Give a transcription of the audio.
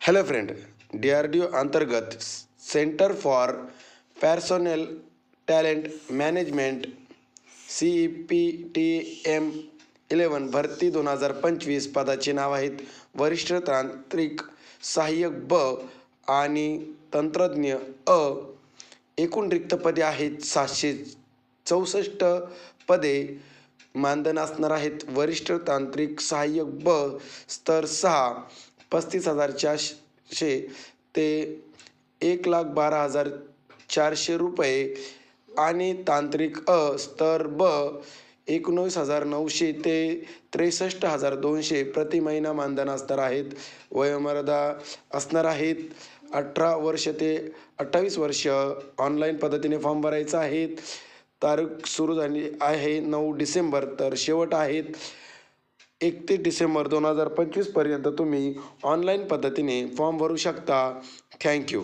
Hello friend, DRDO अंतर्गत centre for personnel talent management CPTM 11 भरती 2025 पदाचे नाव आहेत वरिष्ठ तांत्रिक सहाय्यक ब आणि तंत्रज्ञ अ. एकूण रिक्त पदे आहेत 764 पदे. मानधन असणार आहेत वरिष्ठ तांत्रिक सहाय्यक ब स्तर 6 35,400 ते 1,12,400 रुपये आणि तांत्रिक अ स्तर ब 19,900 ते 63,200 प्रति महिना मानधन असणार आहेत. वयोमर्यादा असणार आहेत 18 वर्ष ते 28 वर्ष. ऑनलाईन पद्धतीने फॉर्म भरायचा आहेत. तारीख सुरू झाली आहे 9 डिसेंबर तर शेवट आहेत 31 डिसेंबर 2025 पर्यंत तुम्ही ऑनलाईन पद्धतीने फॉर्म भरू शकता. थँक्यू.